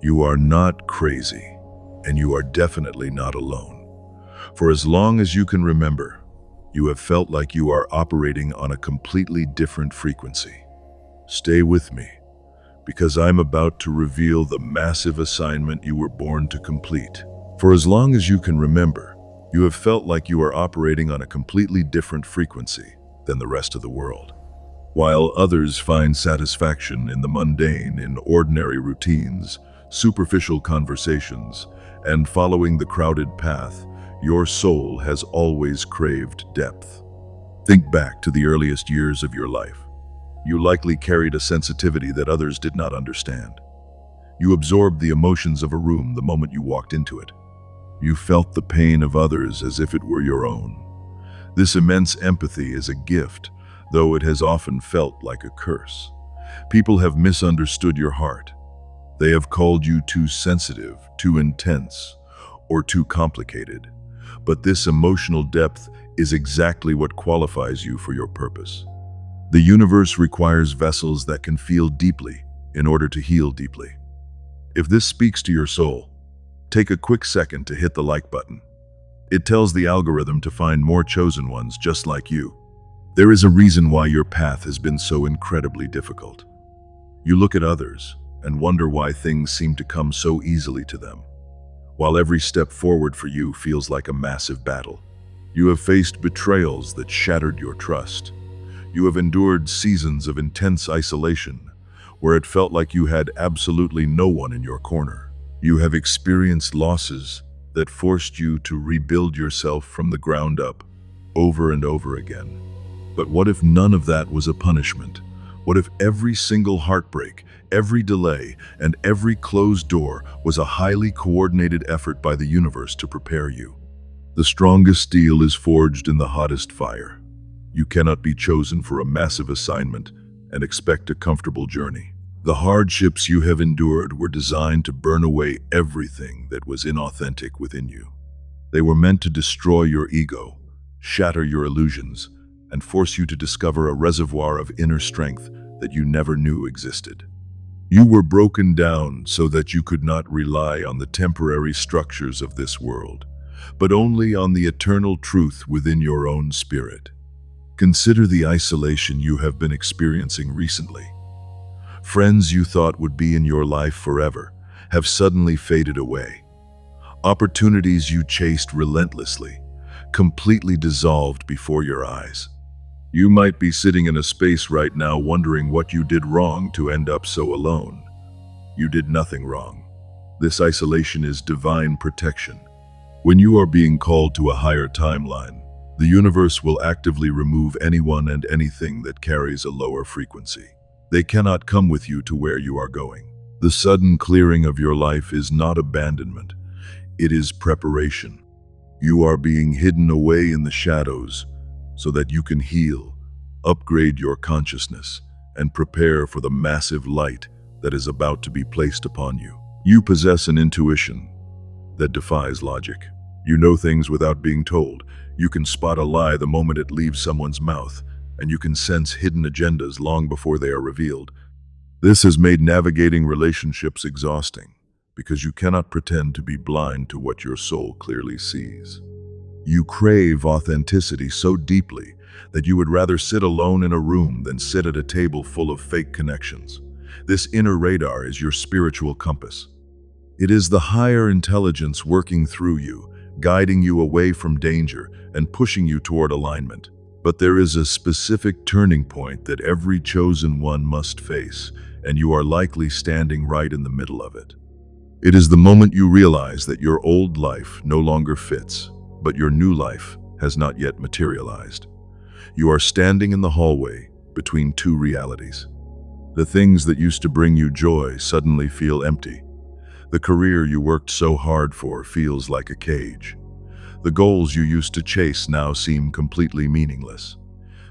You are not crazy, and you are definitely not alone. For as long as you can remember, you have felt like you are operating on a completely different frequency. Stay with me, because I'm about to reveal the massive assignment you were born to complete. For as long as you can remember, you have felt like you are operating on a completely different frequency than the rest of the world. While others find satisfaction in the mundane, in ordinary routines, superficial conversations, and following the crowded path, your soul has always craved depth. Think back to the earliest years of your life. You likely carried a sensitivity that others did not understand. You absorbed the emotions of a room the moment you walked into it. You felt the pain of others as if it were your own. This immense empathy is a gift, though it has often felt like a curse. People have misunderstood your heart. They have called you too sensitive, too intense, or too complicated. But this emotional depth is exactly what qualifies you for your purpose. The universe requires vessels that can feel deeply in order to heal deeply. If this speaks to your soul, take a quick second to hit the like button. It tells the algorithm to find more chosen ones just like you. There is a reason why your path has been so incredibly difficult. You look at others and wonder why things seem to come so easily to them, while every step forward for you feels like a massive battle. You have faced betrayals that shattered your trust. You have endured seasons of intense isolation, where it felt like you had absolutely no one in your corner. You have experienced losses that forced you to rebuild yourself from the ground up, over and over again. But what if none of that was a punishment? What if every single heartbreak, every delay, and every closed door was a highly coordinated effort by the universe to prepare you? The strongest steel is forged in the hottest fire. You cannot be chosen for a massive assignment and expect a comfortable journey. The hardships you have endured were designed to burn away everything that was inauthentic within you. They were meant to destroy your ego, shatter your illusions, and force you to discover a reservoir of inner strength that you never knew existed. You were broken down so that you could not rely on the temporary structures of this world, but only on the eternal truth within your own spirit. Consider the isolation you have been experiencing recently. Friends you thought would be in your life forever have suddenly faded away. Opportunities you chased relentlessly, completely dissolved before your eyes. You might be sitting in a space right now wondering what you did wrong to end up so alone. You did nothing wrong. This isolation is divine protection. When you are being called to a higher timeline, the universe will actively remove anyone and anything that carries a lower frequency. They cannot come with you to where you are going. The sudden clearing of your life is not abandonment. It is preparation. You are being hidden away in the shadows so that you can heal, upgrade your consciousness, and prepare for the massive light that is about to be placed upon you. You possess an intuition that defies logic. You know things without being told. You can spot a lie the moment it leaves someone's mouth, and you can sense hidden agendas long before they are revealed. This has made navigating relationships exhausting, because you cannot pretend to be blind to what your soul clearly sees. You crave authenticity so deeply that you would rather sit alone in a room than sit at a table full of fake connections. This inner radar is your spiritual compass. It is the higher intelligence working through you, guiding you away from danger and pushing you toward alignment. But there is a specific turning point that every chosen one must face, and you are likely standing right in the middle of it. It is the moment you realize that your old life no longer fits, but your new life has not yet materialized. You are standing in the hallway between two realities. The things that used to bring you joy suddenly feel empty. The career you worked so hard for feels like a cage. The goals you used to chase now seem completely meaningless.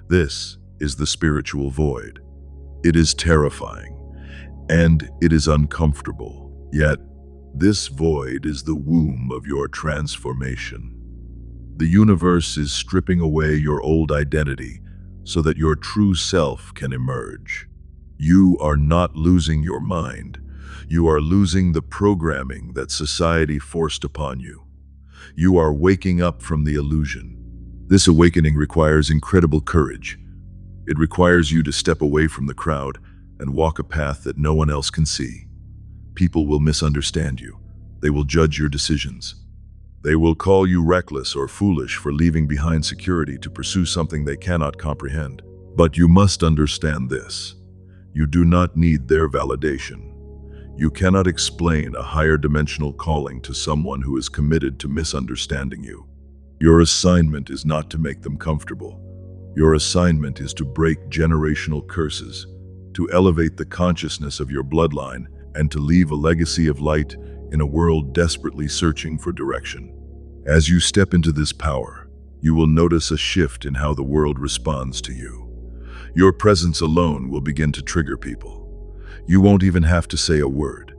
This is the spiritual void. It is terrifying, and it is uncomfortable. Yet, this void is the womb of your transformation. The universe is stripping away your old identity so that your true self can emerge. You are not losing your mind, You are losing the programming that society forced upon you. You are waking up from the illusion. This awakening requires incredible courage. It requires you to step away from the crowd and walk a path that no one else can see. People will misunderstand you. They will judge your decisions. They will call you reckless or foolish for leaving behind security to pursue something they cannot comprehend. But you must understand this. You do not need their validation. You cannot explain a higher dimensional calling to someone who is committed to misunderstanding you. Your assignment is not to make them comfortable. Your assignment is to break generational curses, to elevate the consciousness of your bloodline, and to leave a legacy of light in a world desperately searching for direction. As you step into this power, you will notice a shift in how the world responds to you. Your presence alone will begin to trigger people. You won't even have to say a word.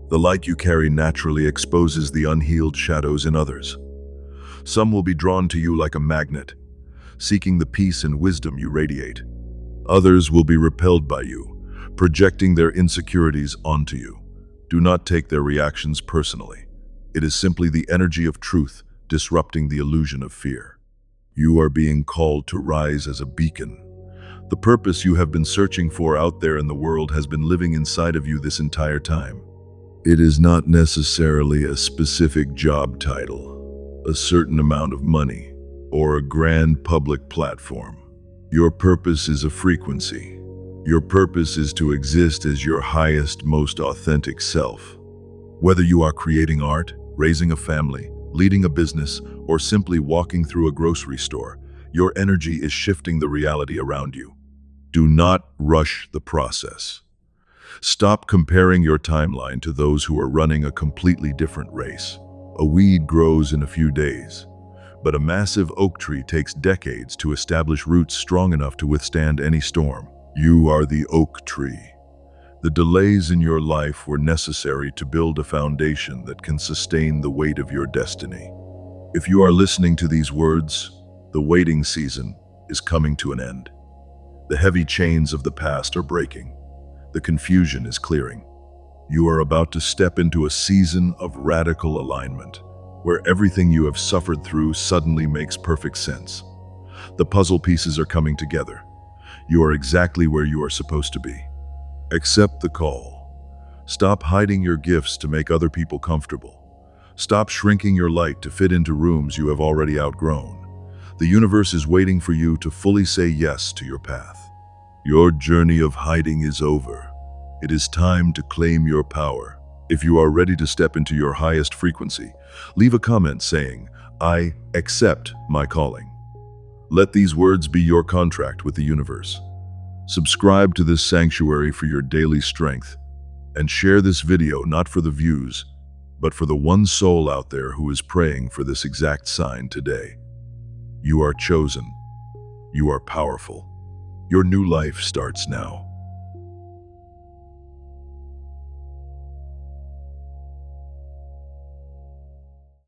The light you carry naturally exposes the unhealed shadows in others. Some will be drawn to you like a magnet, seeking the peace and wisdom you radiate. Others will be repelled by you, projecting their insecurities onto you. Do not take their reactions personally. It is simply the energy of truth disrupting the illusion of fear. You are being called to rise as a beacon. The purpose you have been searching for out there in the world has been living inside of you this entire time. It is not necessarily a specific job title, a certain amount of money, or a grand public platform. Your purpose is a frequency. Your purpose is to exist as your highest, most authentic self. Whether you are creating art, raising a family, leading a business, or simply walking through a grocery store, your energy is shifting the reality around you. Do not rush the process. Stop comparing your timeline to those who are running a completely different race. A weed grows in a few days, but a massive oak tree takes decades to establish roots strong enough to withstand any storm. You are the oak tree. The delays in your life were necessary to build a foundation that can sustain the weight of your destiny. If you are listening to these words, the waiting season is coming to an end. The heavy chains of the past are breaking. The confusion is clearing. You are about to step into a season of radical alignment, where everything you have suffered through suddenly makes perfect sense. The puzzle pieces are coming together. You are exactly where you are supposed to be. Accept the call. Stop hiding your gifts to make other people comfortable. Stop shrinking your light to fit into rooms you have already outgrown. The universe is waiting for you to fully say yes to your path. Your journey of hiding is over. It is time to claim your power. If you are ready to step into your highest frequency, leave a comment saying, "I accept my calling." Let these words be your contract with the universe. Subscribe to this sanctuary for your daily strength, and share this video not for the views, but for the one soul out there who is praying for this exact sign today. You are chosen. You are powerful. Your new life starts now.